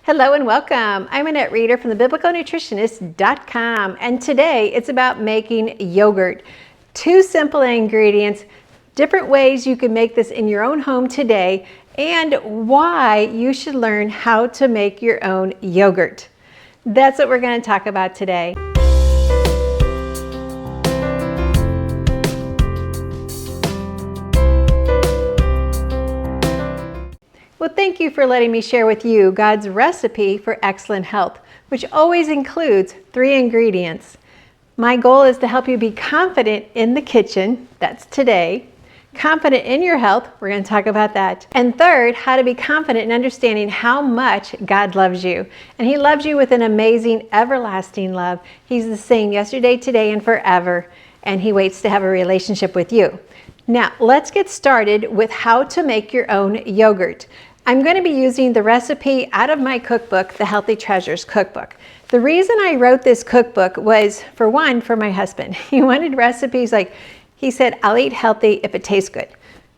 Hello and welcome. I'm Annette Reeder from thebiblicalnutritionist.com, and today it's about making yogurt. 2 simple ingredients, different ways you can make this in your own home today, and why you should learn how to make your own yogurt. That's what we're going to talk about today. Well, thank you for letting me share with you God's recipe for excellent health, which always includes 3 ingredients. My goal is to help you be confident in the kitchen, that's today, confident in your health, we're going to talk about that, and third, how to be confident in understanding how much God loves you. And He loves you with an amazing, everlasting love. He's the same yesterday, today, and forever, and He waits to have a relationship with you. Now, let's get started with how to make your own yogurt. I'm going to be using the recipe out of my cookbook, the Healthy Treasures cookbook. The reason I wrote this cookbook was, for one, for my husband. He wanted recipes like, he said, I'll eat healthy if it tastes good.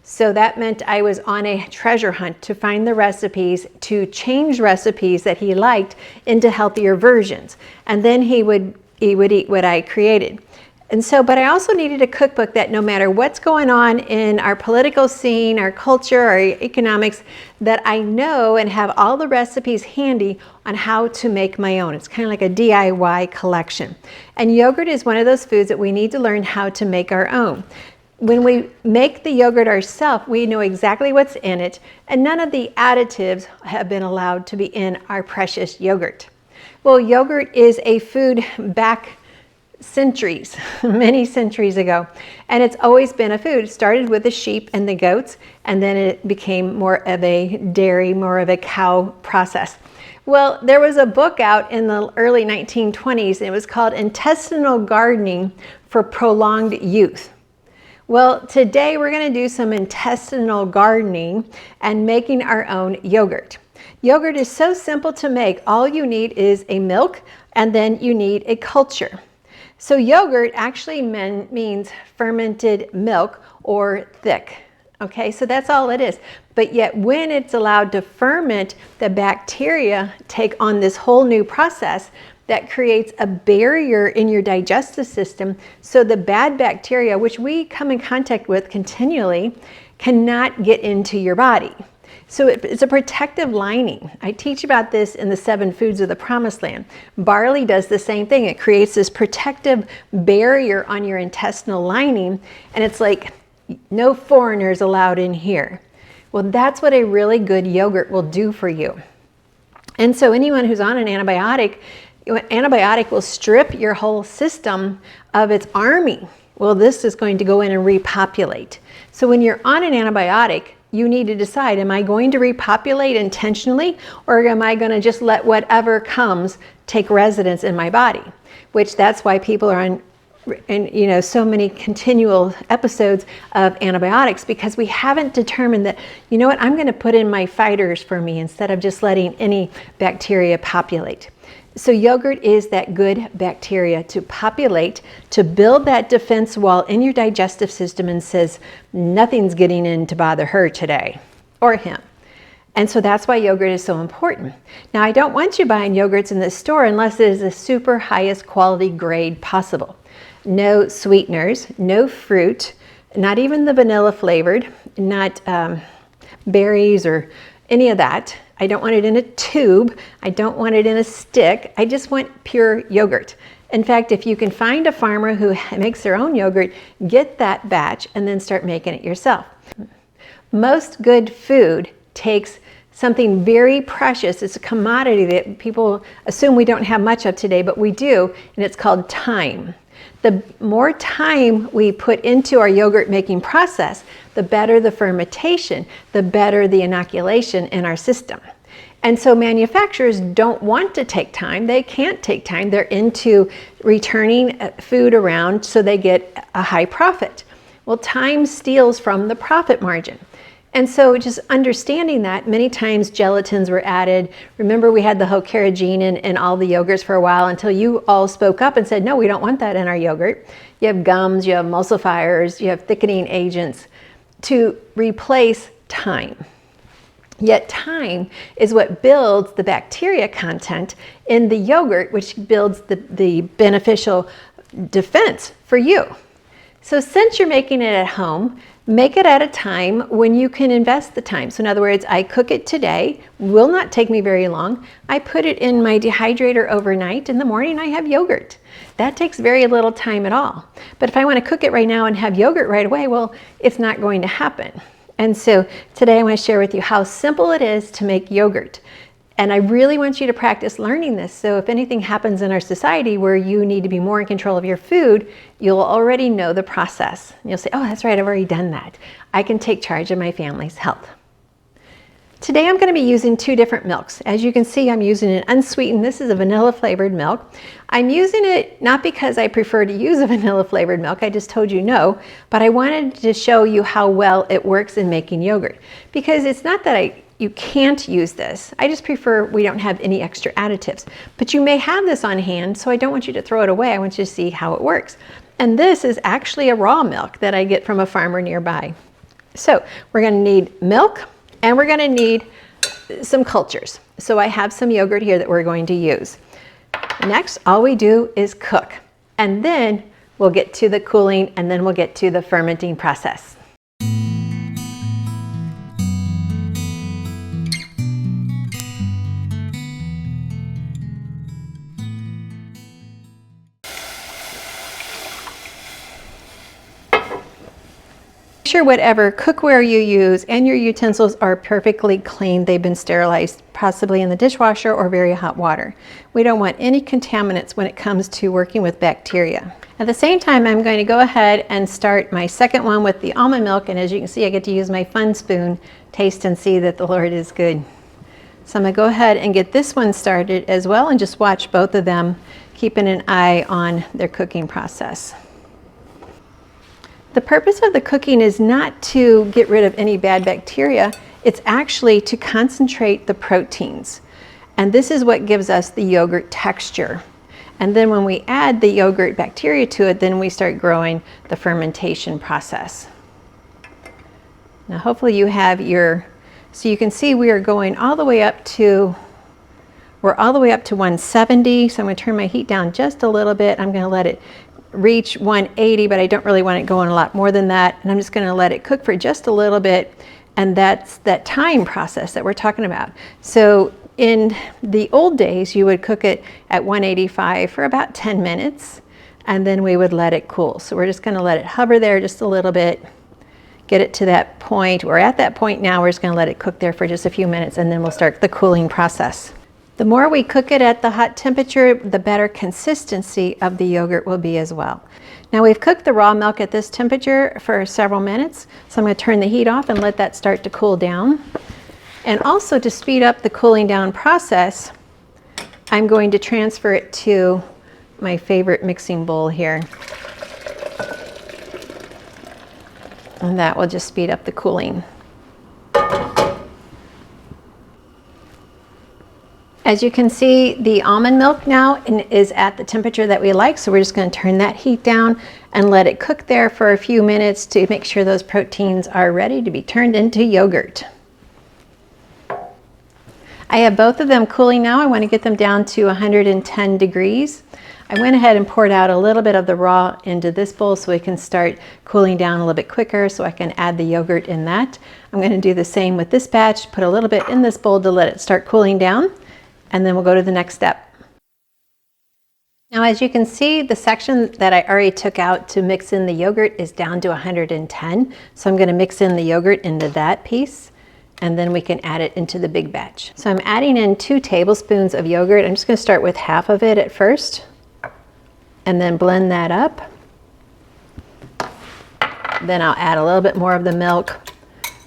So that meant I was on a treasure hunt to find the recipes, to change recipes that he liked into healthier versions. And then he would eat what I created. And so, but I also needed a cookbook that no matter what's going on in our political scene, our culture, our economics, that I know and have all the recipes handy on how to make my own. It's kind of like a DIY collection. And yogurt is one of those foods that we need to learn how to make our own. When we make the yogurt ourselves, we know exactly what's in it, and none of the additives have been allowed to be in our precious yogurt. Well, yogurt is a food back centuries, many centuries ago, and it's always been a food. It started with the sheep and the goats, and then it became more of a dairy, more of a cow process. Well, there was a book out in the early 1920s, and it was called Intestinal Gardening for Prolonged Youth. Well, today we're going to do some intestinal gardening and making our own yogurt. Yogurt is so simple to make. All you need is a milk, and then you need a culture. So yogurt actually means fermented milk or thick. Okay, so that's all it is. But yet when it's allowed to ferment, the bacteria take on this whole new process that creates a barrier in your digestive system, so the bad bacteria, which we come in contact with continually, cannot get into your body. So it's a protective lining. I teach about this in the 7 Foods of the Promised Land. Barley does the same thing. It creates this protective barrier on your intestinal lining, and it's like no foreigners allowed in here. Well, that's what a really good yogurt will do for you. And so anyone who's on an antibiotic will strip your whole system of its army. Well, this is going to go in and repopulate. So when you're on an antibiotic, you need to decide, am I going to repopulate intentionally, or am I going to just let whatever comes take residence in my body? Which that's why people are on so many continual episodes of antibiotics, because we haven't determined that, you know what, I'm going to put in my fighters for me instead of just letting any bacteria populate. So yogurt is that good bacteria to populate, to build that defense wall in your digestive system and says, nothing's getting in to bother her today, or him. And so that's why yogurt is so important. Now, I don't want you buying yogurts in the store unless it is the super highest quality grade possible. No sweeteners, no fruit, not even the vanilla flavored, not berries or any of that. I don't want it in a tube. I don't want it in a stick. I just want pure yogurt. In fact, if you can find a farmer who makes their own yogurt, get that batch and then start making it yourself. Most good food takes something very precious. It's a commodity that people assume we don't have much of today, but we do, and it's called time. The more time we put into our yogurt making process, the better the fermentation, the better the inoculation in our system. And so manufacturers don't want to take time. They can't take time. They're into returning food around so they get a high profit. Well, time steals from the profit margin. And so just understanding that, many times gelatins were added. Remember, we had the whole carrageenan in all the yogurts for a while until you all spoke up and said, no, we don't want that in our yogurt. You have gums, you have emulsifiers, you have thickening agents to replace time. Yet thyme is what builds the bacteria content in the yogurt, which builds the beneficial defense for you. So since you're making it at home, make it at a time when you can invest the time. So in other words, I cook it today, will not take me very long. I put it in my dehydrator overnight. In the morning, I have yogurt. That takes very little time at all. But if I want to cook it right now and have yogurt right away, well, it's not going to happen. And so today I want to share with you how simple it is to make yogurt. And I really want you to practice learning this. So if anything happens in our society where you need to be more in control of your food, you'll already know the process. And you'll say, oh, that's right, I've already done that. I can take charge of my family's health. Today I'm going to be using 2 different milks. As you can see, I'm using an unsweetened, this is a vanilla flavored milk. I'm using it not because I prefer to use a vanilla flavored milk, I just told you no, but I wanted to show you how well it works in making yogurt. Because it's not that you can't use this. I just prefer we don't have any extra additives. But you may have this on hand, so I don't want you to throw it away. I want you to see how it works. And this is actually a raw milk that I get from a farmer nearby. So we're going to need milk, and we're going to need some cultures. So I have some yogurt here that we're going to use. Next, all we do is cook. And then we'll get to the cooling, and then we'll get to the fermenting process. Make sure whatever cookware you use and your utensils are perfectly clean. They've been sterilized, possibly in the dishwasher or very hot water. We don't want any contaminants when it comes to working with bacteria. At the same time, I'm going to go ahead and start my second one with the almond milk. And as you can see, I get to use my fun spoon, taste and see that the Lord is good. So I'm going to go ahead and get this one started as well and just watch both of them, keeping an eye on their cooking process. The purpose of the cooking is not to get rid of any bad bacteria, it's actually to concentrate the proteins. And this is what gives us the yogurt texture. And then when we add the yogurt bacteria to it, then we start growing the fermentation process. Now hopefully you have so you can see we are going all the way up to, we're all the way up to 170. So I'm going to turn my heat down just a little bit. I'm going to let it reach 180, but I don't really want it going a lot more than that. And I'm just going to let it cook for just a little bit. And that's that time process that we're talking about. So in the old days, you would cook it at 185 for about 10 minutes, and then we would let it cool. So we're just going to let it hover there just a little bit, get it to that point. We're at that point now. We're just going to let it cook there for just a few minutes, and then we'll start the cooling process. The more we cook it at the hot temperature, the better consistency of the yogurt will be as well. Now we've cooked the raw milk at this temperature for several minutes, so I'm going to turn the heat off and let that start to cool down. And also to speed up the cooling down process, I'm going to transfer it to my favorite mixing bowl here. And that will just speed up the cooling. As you can see, the almond milk now is at the temperature that we like, so we're just going to turn that heat down and let it cook there for a few minutes to make sure those proteins are ready to be turned into yogurt. I have both of them cooling now. I want to get them down to 110 degrees. I went ahead and poured out a little bit of the raw into this bowl so we can start cooling down a little bit quicker so I can add the yogurt in that. I'm going to do the same with this batch, put a little bit in this bowl to let it start cooling down. And then we'll go to the next step. Now, as you can see, the section that I already took out to mix in the yogurt is down to 110. So I'm going to mix in the yogurt into that piece, and then we can add it into the big batch. So I'm adding in 2 tablespoons of yogurt. I'm just going to start with half of it at first, and then blend that up. Then I'll add a little bit more of the milk,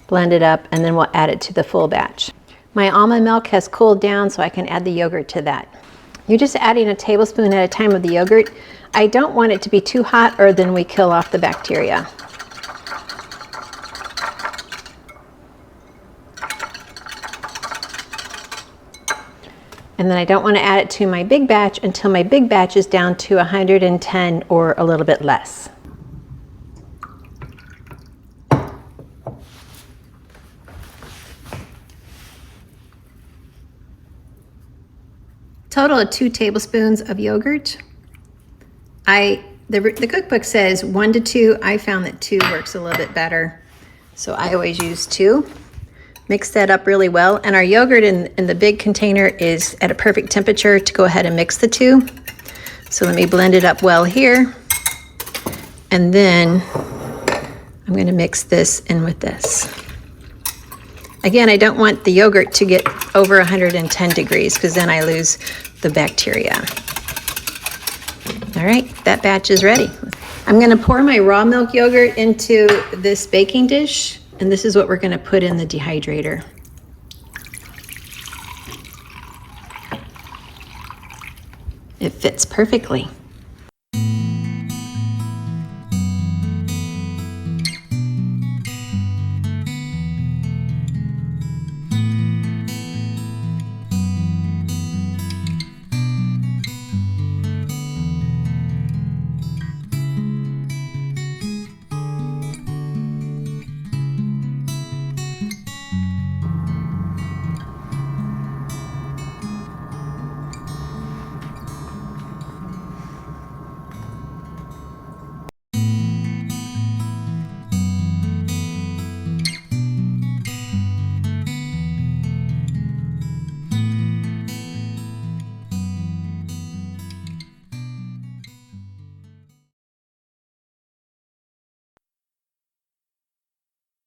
blend it up, and then we'll add it to the full batch. My almond milk has cooled down, so I can add the yogurt to that. You're just adding a tablespoon at a time of the yogurt. I don't want it to be too hot, or then we kill off the bacteria. And then I don't want to add it to my big batch until my big batch is down to 110 or a little bit less. Total of 2 tablespoons of yogurt. The cookbook says 1 to 2. I found that 2 works a little bit better, so I always use 2. Mix that up really well, and our yogurt in the big container is at a perfect temperature to go ahead and mix the 2. So let me blend it up well here, and then I'm going to mix this in with this. Again, I don't want the yogurt to get over 110 degrees because then I lose the bacteria. All right, that batch is ready. I'm going to pour my raw milk yogurt into this baking dish, and this is what we're going to put in the dehydrator. It fits perfectly.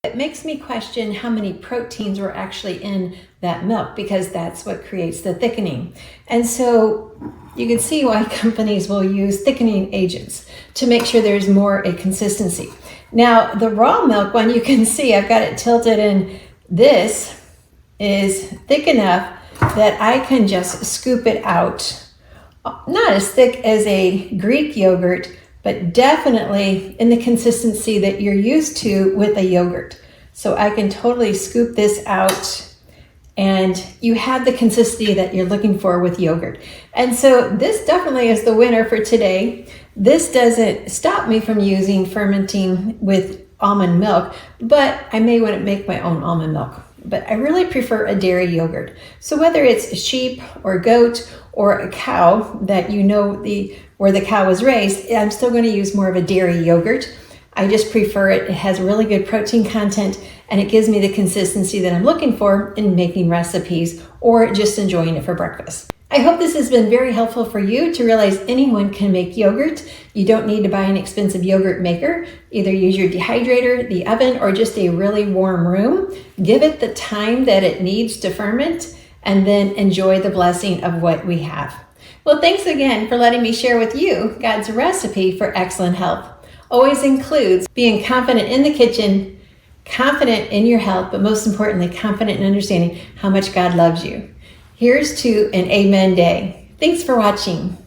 It makes me question how many proteins were actually in that milk, because that's what creates the thickening. And so you can see why companies will use thickening agents to make sure there's more a consistency. Now, the raw milk one, you can see I've got it tilted, and this is thick enough that I can just scoop it out. Not as thick as a Greek yogurt, but definitely in the consistency that you're used to with a yogurt. So I can totally scoop this out, and you have the consistency that you're looking for with yogurt. And so this definitely is the winner for today. This doesn't stop me from using fermenting with almond milk, but I may want to make my own almond milk. But I really prefer a dairy yogurt. So whether it's a sheep or goat or a cow that you know where the cow was raised, I'm still going to use more of a dairy yogurt. I just prefer it. It has really good protein content, and it gives me the consistency that I'm looking for in making recipes or just enjoying it for breakfast. I hope this has been very helpful for you to realize anyone can make yogurt. You don't need to buy an expensive yogurt maker. Either use your dehydrator, the oven, or just a really warm room. Give it the time that it needs to ferment, and then enjoy the blessing of what we have. Well, thanks again for letting me share with you God's recipe for excellent health. Always includes being confident in the kitchen, confident in your health, but most importantly, confident in understanding how much God loves you. Here's to an amen day. Thanks for watching.